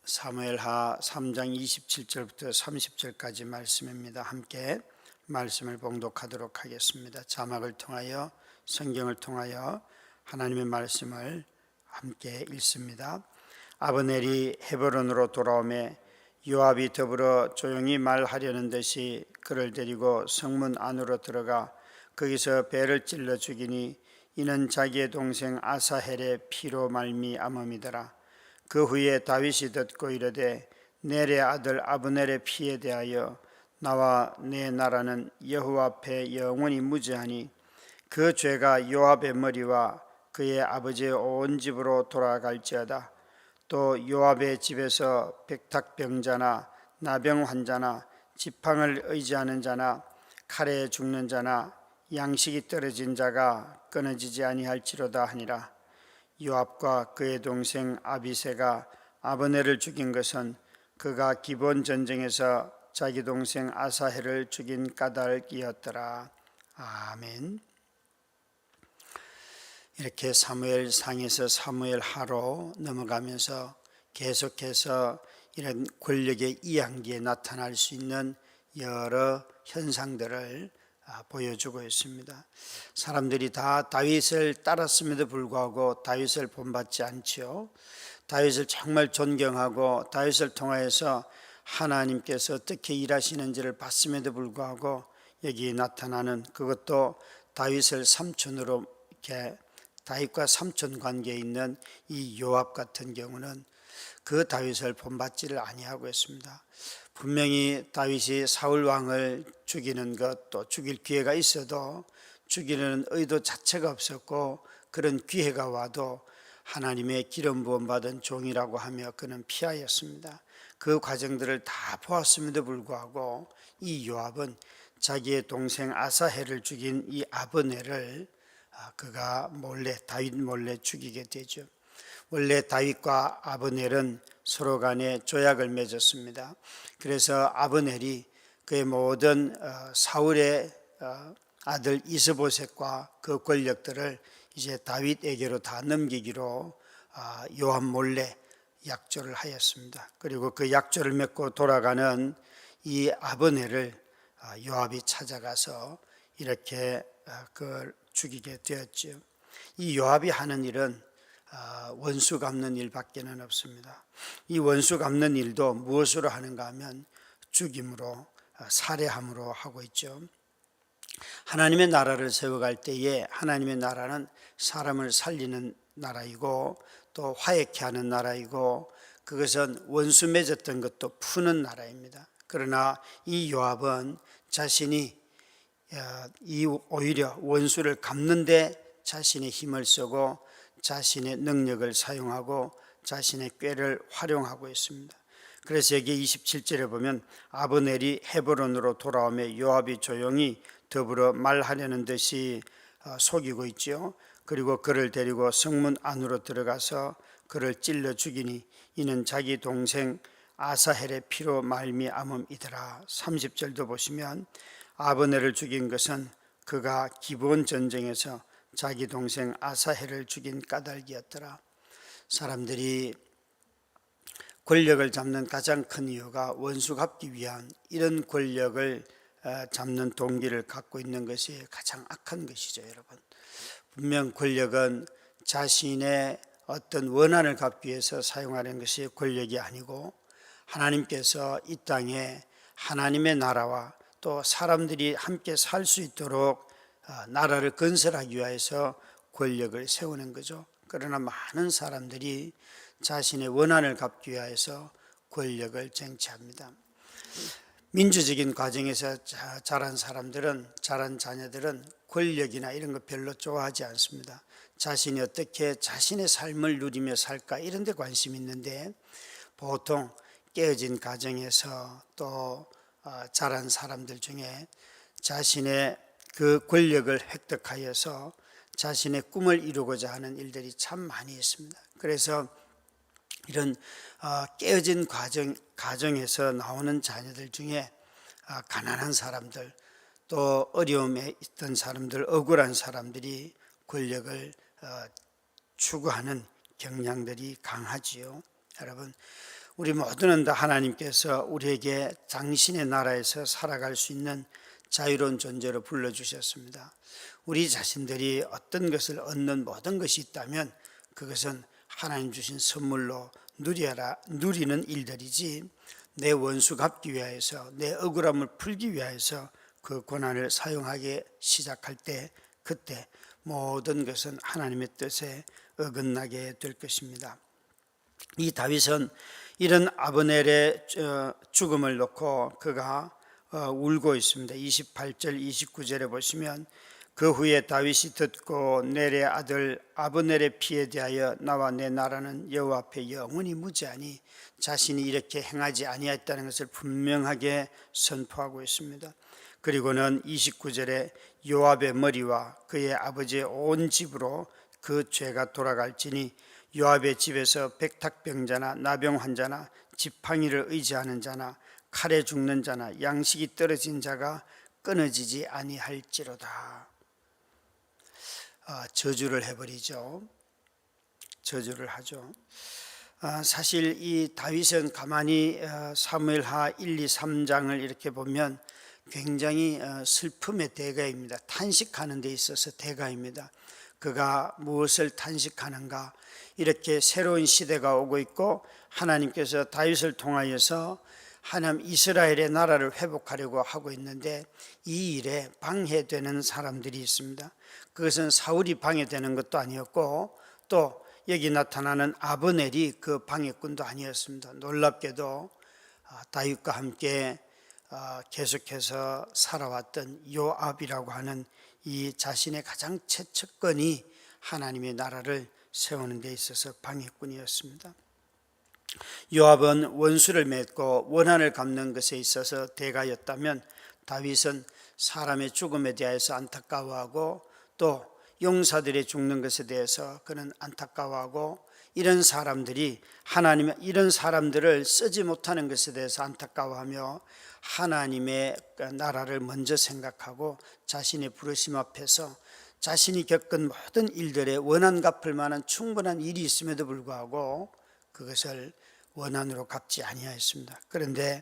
사무엘하 3장 27절부터 30절까지 말씀입니다. 함께 말씀을 봉독하도록 하겠습니다. 자막을 통하여 성경을 통하여 하나님의 말씀을 함께 읽습니다. 아브넬이 헤브론으로 돌아오매 요압이 더불어 조용히 말하려는 듯이 그를 데리고 성문 안으로 들어가 거기서 배를 찔러 죽이니 이는 자기의 동생 아사헬의 피로 말미암음이더라. 그 후에 다윗이 듣고 이르되 넬의 아들 아브넬의 피에 대하여 나와 내 나라는 여호와 앞에 영원히 무죄하니 그 죄가 요압의 머리와 그의 아버지의 온 집으로 돌아갈지어다. 또 요압의 집에서 백탁병자나 나병 환자나 지팡을 의지하는 자나 칼에 죽는 자나 양식이 떨어진 자가 끊어지지 아니할지로다 하니라. 요압과 그의 동생 아비새가 아브넬을 죽인 것은 그가 기본 전쟁에서 자기 동생 아사헬을 죽인 까닭이었더라. 아멘. 이렇게 사무엘상에서 사무엘하로 넘어가면서 계속해서 이런 권력의 이양기에 나타날 수 있는 여러 현상들을 보여주고 있습니다. 사람들이 다 다윗을 따랐음에도 불구하고 다윗을 본받지 않지요. 다윗을 정말 존경하고 다윗을 통하여서 하나님께서 어떻게 일하시는지를 봤음에도 불구하고 여기 나타나는 그것도 다윗을 삼촌으로 이렇게 다윗과 삼촌 관계에 있는 이 요압 같은 경우는 그 다윗을 본받지를 아니하고 있습니다. 분명히 다윗이 사울 왕을 죽이는 것, 또 죽일 기회가 있어도 죽이는 의도 자체가 없었고 그런 기회가 와도 하나님의 기름 부음 받은 종이라고 하며 그는 피하였습니다. 그 과정들을 다 보았음에도 불구하고 이 요압은 자기의 동생 아사헬을 죽인 이 아브넬을 그가 몰래 다윗 몰래 죽이게 되죠. 원래 다윗과 아브넬은 서로 간에 조약을 맺었습니다. 그래서 아브넬이 그의 모든 사울의 아들 이스보셋과 그 권력들을 이제 다윗에게로 다 넘기기로 요압 몰래 약조를 하였습니다. 그리고 그 약조를 맺고 돌아가는 이 아브넬을 요압이 찾아가서 이렇게 그걸 죽이게 되었죠. 이 요압이 하는 일은 원수 갚는 일밖에는 없습니다. 이 원수 갚는 일도 무엇으로 하는가 하면 죽임으로, 살해함으로 하고 있죠. 하나님의 나라를 세워갈 때에 하나님의 나라는 사람을 살리는 나라이고 또 화해케 하는 나라이고 그것은 원수 맺었던 것도 푸는 나라입니다. 그러나 이 요압은 자신이 오히려 원수를 갚는 데 자신의 힘을 쓰고 자신의 능력을 사용하고 자신의 꾀를 활용하고 있습니다. 그래서 여기 27절에 보면 아브넬이 헤브론으로 돌아오며 요압이 조용히 더불어 말하려는 듯이 속이고 있죠. 그리고 그를 데리고 성문 안으로 들어가서 그를 찔러 죽이니 이는 자기 동생 아사헬의 피로 말미암음이더라. 30절도 보시면 아브넬을 죽인 것은 그가 기브온 전쟁에서 자기 동생 아사헬을 죽인 까닭이었더라. 사람들이 권력을 잡는 가장 큰 이유가 원수 갚기 위한 이런 권력을 잡는 동기를 갖고 있는 것이 가장 악한 것이죠. 여러분, 분명 권력은 자신의 어떤 원한을 갚기 위해서 사용하는 것이 권력이 아니고 하나님께서 이 땅에 하나님의 나라와 또 사람들이 함께 살 수 있도록 나라를 건설하기 위해서 권력을 세우는 거죠. 그러나 많은 사람들이 자신의 원한을 갚기 위해서 권력을 쟁취합니다. 민주적인 과정에서 자란 사람들은, 자란 자녀들은 권력이나 이런 거 별로 좋아하지 않습니다. 자신이 어떻게 자신의 삶을 누리며 살까 이런 데 관심이 있는데 보통 깨어진 가정에서 또 자란 사람들 중에 자신의 그 권력을 획득하여서 자신의 꿈을 이루고자 하는 일들이 참 많이 있습니다. 그래서 이런 깨어진 가정에서 나오는 자녀들 중에 가난한 사람들 또 어려움에 있던 사람들, 억울한 사람들이 권력을 추구하는 경향들이 강하지요. 여러분, 우리 모두는 다 하나님께서 우리에게 당신의 나라에서 살아갈 수 있는 자유로운 존재로 불러주셨습니다. 우리 자신들이 어떤 것을 얻는 모든 것이 있다면 그것은 하나님 주신 선물로 누리는 일들이지, 내 원수 갚기 위하여서, 내 억울함을 풀기 위하여서 그 고난을 사용하기 시작할 때, 그때 모든 것은 하나님의 뜻에 어긋나게 될 것입니다. 이 다윗은 이런 아브넬의 죽음을 놓고 그가 울고 있습니다. 28절 29절에 보시면, 그 후에 다윗이 듣고 넬의 아들 아브넬의 피에 대하여 나와 내 나라는 여호와 앞에 영원히 무죄하니 자신이 이렇게 행하지 아니하였다는 것을 분명하게 선포하고 있습니다. 그리고는 29절에 요압의 머리와 그의 아버지의 온 집으로 그 죄가 돌아갈지니 요압의 집에서 백탁병자나 나병 환자나 지팡이를 의지하는 자나 칼에 죽는 자나 양식이 떨어진 자가 끊어지지 아니할지로다. 저주를 해버리죠. 저주를 하죠. 사실 이 다윗은 가만히 사무엘하 1, 2, 3장을 이렇게 보면 굉장히 슬픔의 대가입니다. 탄식하는 데 있어서 대가입니다. 그가 무엇을 탄식하는가? 이렇게 새로운 시대가 오고 있고 하나님께서 다윗을 통하여서 하나님 이스라엘의 나라를 회복하려고 하고 있는데 이 일에 방해되는 사람들이 있습니다. 그것은 사울이 방해되는 것도 아니었고 또 여기 나타나는 아브넬이 그 방해꾼도 아니었습니다. 놀랍게도 다윗과 함께 계속해서 살아왔던 요압이라고 하는 이 자신의 가장 최측근이 하나님의 나라를 세우는 데 있어서 방해꾼이었습니다. 요압은 원수를 맺고 원한을 갚는 것에 있어서 대가였다면 다윗은 사람의 죽음에 대해서 안타까워하고 또 용사들이 죽는 것에 대해서 그는 안타까워하고 이런 사람들을 쓰지 못하는 것에 대해서 안타까워하며 하나님의 나라를 먼저 생각하고 자신의 부르심 앞에서 자신이 겪은 모든 일들에 원한 갚을 만한 충분한 일이 있음에도 불구하고 그것을 원한으로 갚지 아니하였습니다. 그런데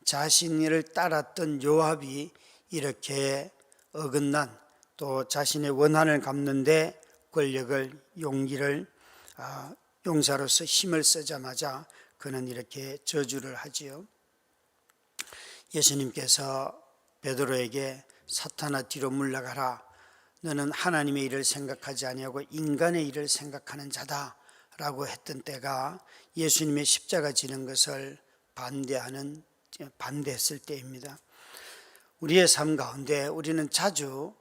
자신을 따랐던 요압이 이렇게 어긋난 또 자신의 원한을 갚는데 권력을 용기를 용사로서 힘을 쓰자마자 그는 이렇게 저주를 하지요. 예수님께서 베드로에게 사탄아 뒤로 물러가라, 너는 하나님의 일을 생각하지 아니하고 인간의 일을 생각하는 자다 라고 했던 때가 예수님의 십자가 지는 것을 반대했을 때입니다. 우리의 삶 가운데 우리는 자주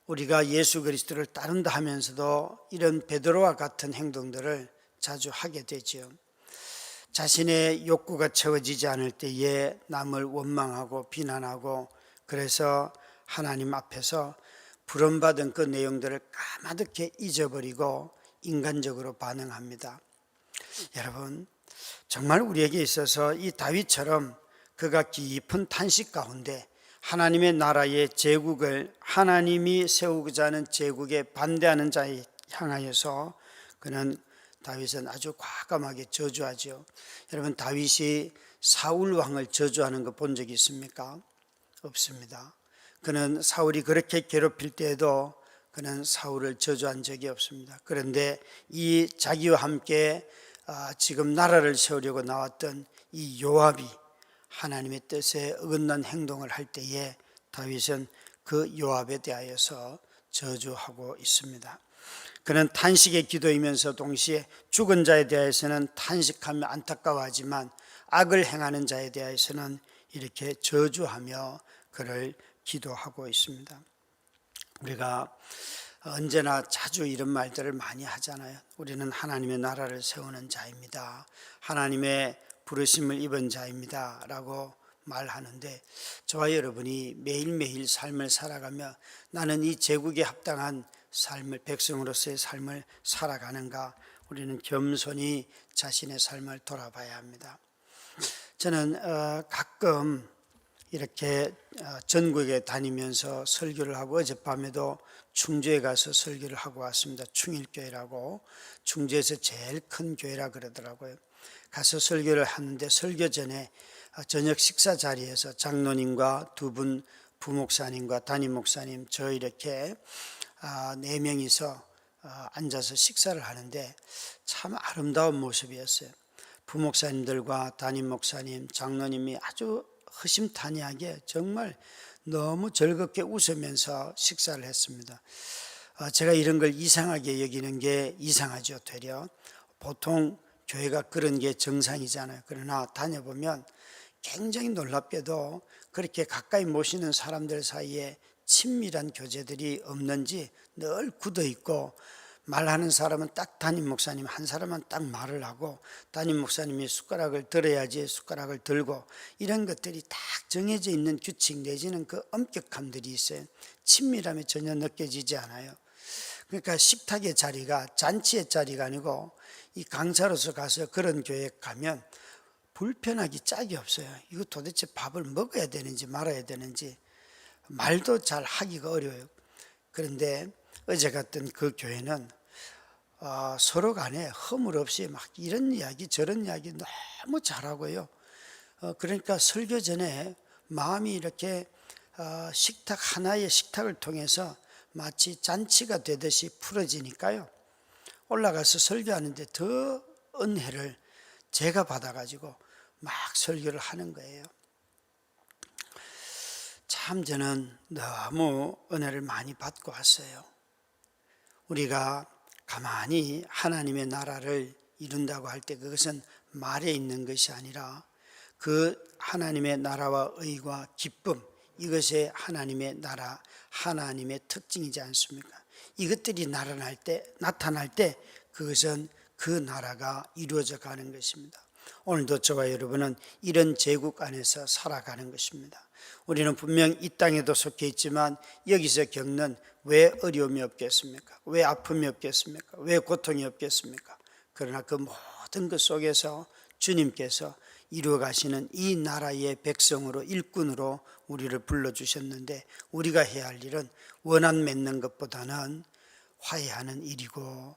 우리가 예수 그리스도를 따른다 하면서도 이런 베드로와 같은 행동들을 자주 하게 되죠. 자신의 욕구가 채워지지 않을 때에 남을 원망하고 비난하고 그래서 하나님 앞에서 부름받은 그 내용들을 까마득히 잊어버리고 인간적으로 반응합니다. 여러분, 정말 우리에게 있어서 이 다윗처럼 그가 깊은 탄식 가운데 하나님의 나라의 제국을 하나님이 세우고자 하는 제국에 반대하는 자에 향하여서 다윗은 아주 과감하게 저주하죠. 여러분, 다윗이 사울 왕을 저주하는 거 본 적이 있습니까? 없습니다. 그는 사울이 그렇게 괴롭힐 때에도 그는 사울을 저주한 적이 없습니다. 그런데 이 자기와 함께 지금 나라를 세우려고 나왔던 이 요압이 하나님의 뜻에 어긋난 행동을 할 때에 다윗은 그 요압에 대하여서 저주하고 있습니다. 그는 탄식의 기도이면서 동시에 죽은 자에 대해서는 탄식하며 안타까워하지만 악을 행하는 자에 대해서는 이렇게 저주하며 그를 기도하고 있습니다. 우리가 언제나 자주 이런 말들을 많이 하잖아요. 우리는 하나님의 나라를 세우는 자입니다. 하나님의 부르심을 입은 자입니다 라고 말하는데 저와 여러분이 매일매일 삶을 살아가며 나는 이 제국에 합당한 삶을, 백성으로서의 삶을 살아가는가, 우리는 겸손히 자신의 삶을 돌아봐야 합니다. 저는 가끔 이렇게 전국에 다니면서 설교를 하고 어젯밤에도 충주에 가서 설교를 하고 왔습니다. 충일교회라고, 충주에서 제일 큰 교회라 그러더라고요. 가서 설교를 하는데 설교 전에 저녁 식사 자리에서 장로님과 두 분 부목사님과 담임 목사님 저 이렇게 네 명이서 앉아서 식사를 하는데 참 아름다운 모습이었어요. 부목사님들과 담임 목사님, 장로님이 아주 허심탄회하게 정말 너무 즐겁게 웃으면서 식사를 했습니다. 제가 이런 걸 이상하게 여기는 게 이상하죠. 되려 보통 교회가 그런 게 정상이잖아요. 그러나 다녀보면 굉장히 놀랍게도 그렇게 가까이 모시는 사람들 사이에 친밀한 교제들이 없는지 늘 굳어 있고, 말하는 사람은 딱 담임 목사님 한 사람은 딱 말을 하고, 담임 목사님이 숟가락을 들어야지 숟가락을 들고, 이런 것들이 딱 정해져 있는 규칙 내지는 그 엄격함들이 있어요. 친밀함이 전혀 느껴지지 않아요. 그러니까 식탁의 자리가 잔치의 자리가 아니고, 이 강사로서 가서 그런 교회 가면 불편하기 짝이 없어요. 이거 도대체 밥을 먹어야 되는지 말아야 되는지 말도 잘 하기가 어려워요. 그런데 어제 갔던 그 교회는 서로 간에 허물 없이 막 이런 이야기 저런 이야기 너무 잘하고요. 그러니까 설교 전에 마음이 이렇게 식탁 하나의 식탁을 통해서 마치 잔치가 되듯이 풀어지니까요. 올라가서 설교하는데 더 은혜를 제가 받아가지고 막 설교를 하는 거예요. 참 저는 너무 은혜를 많이 받고 왔어요. 우리가 가만히 하나님의 나라를 이룬다고 할 때 그것은 말에 있는 것이 아니라 그 하나님의 나라와 의와 기쁨, 이것이 하나님의 나라, 하나님의 특징이지 않습니까? 이것들이 나타날 때 그것은 그 나라가 이루어져 가는 것입니다. 오늘도 저와 여러분은 이런 제국 안에서 살아가는 것입니다. 우리는 분명 이 땅에도 속해 있지만 여기서 겪는 왜 어려움이 없겠습니까? 왜 아픔이 없겠습니까? 왜 고통이 없겠습니까? 그러나 그 모든 것 속에서 주님께서 이루어 가시는 이 나라의 백성으로, 일꾼으로 우리를 불러주셨는데, 우리가 해야 할 일은 원한 맺는 것보다는 화해하는 일이고,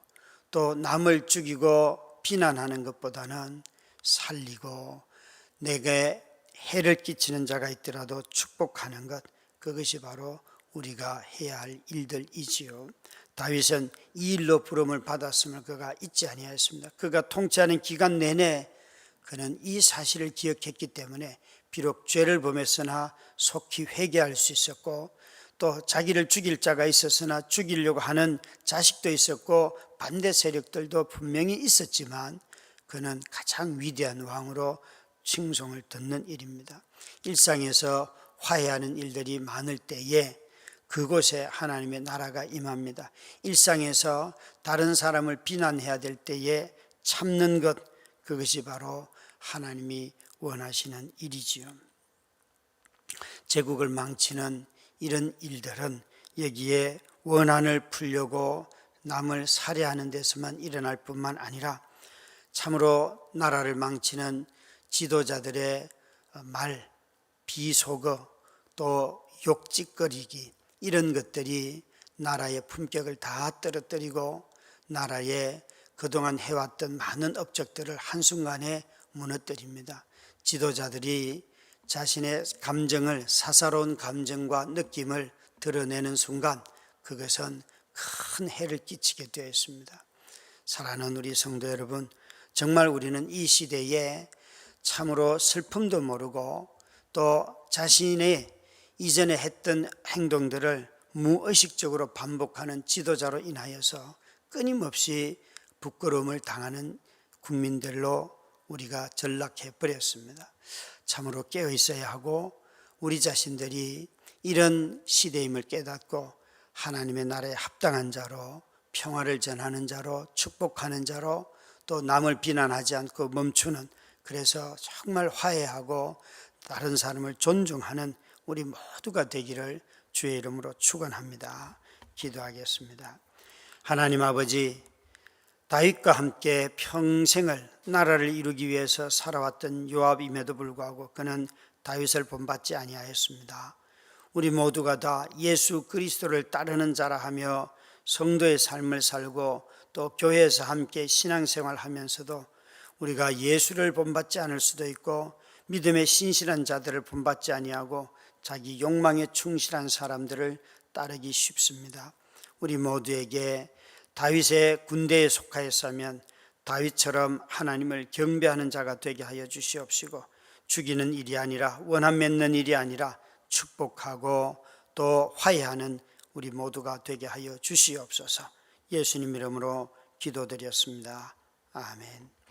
또 남을 죽이고 비난하는 것보다는 살리고, 내게 해를 끼치는 자가 있더라도 축복하는 것, 그것이 바로 우리가 해야 할 일들이지요. 다윗은 이 일로 부름을 받았음을 그가 잊지 아니하였습니다. 그가 통치하는 기간 내내 그는 이 사실을 기억했기 때문에 비록 죄를 범했으나 속히 회개할 수 있었고, 또 자기를 죽일 자가 있었으나 죽이려고 하는 자식도 있었고 반대 세력들도 분명히 있었지만 그는 가장 위대한 왕으로 칭송을 듣는 일입니다. 일상에서 화해하는 일들이 많을 때에 그곳에 하나님의 나라가 임합니다. 일상에서 다른 사람을 비난해야 될 때에 참는 것, 그것이 바로 하나님이 원하시는 일이지요. 제국을 망치는 이런 일들은 여기에 원한을 풀려고 남을 살해하는 데서만 일어날 뿐만 아니라 참으로 나라를 망치는 지도자들의 말, 비속어, 또 욕짓거리기, 이런 것들이 나라의 품격을 다 떨어뜨리고 나라의 그동안 해왔던 많은 업적들을 한순간에 무너뜨립니다. 지도자들이 자신의 감정을, 사사로운 감정과 느낌을 드러내는 순간 그것은 큰 해를 끼치게 되어 있습니다. 사랑하는 우리 성도 여러분, 정말 우리는 이 시대에 참으로 슬픔도 모르고 또 자신의 이전에 했던 행동들을 무의식적으로 반복하는 지도자로 인하여서 끊임없이 부끄러움을 당하는 국민들로 우리가 전락해 버렸습니다. 참으로 깨어 있어야 하고, 우리 자신들이 이런 시대임을 깨닫고 하나님의 나라에 합당한 자로, 평화를 전하는 자로, 축복하는 자로, 또 남을 비난하지 않고 멈추는, 그래서 정말 화해하고 다른 사람을 존중하는 우리 모두가 되기를 주의 이름으로 축원합니다. 기도하겠습니다. 하나님 아버지, 다윗과 함께 평생을 나라를 이루기 위해서 살아왔던 요압임에도 불구하고 그는 다윗을 본받지 아니하였습니다. 우리 모두가 다 예수 그리스도를 따르는 자라 하며 성도의 삶을 살고 또 교회에서 함께 신앙생활 하면서도 우리가 예수를 본받지 않을 수도 있고 믿음의 신실한 자들을 본받지 아니하고 자기 욕망에 충실한 사람들을 따르기 쉽습니다. 우리 모두에게 다윗의 군대에 속하였으면 다윗처럼 하나님을 경배하는 자가 되게 하여 주시옵시고, 죽이는 일이 아니라 원한 맺는 일이 아니라 축복하고 또 화해하는 우리 모두가 되게 하여 주시옵소서. 예수님 이름으로 기도드렸습니다. 아멘.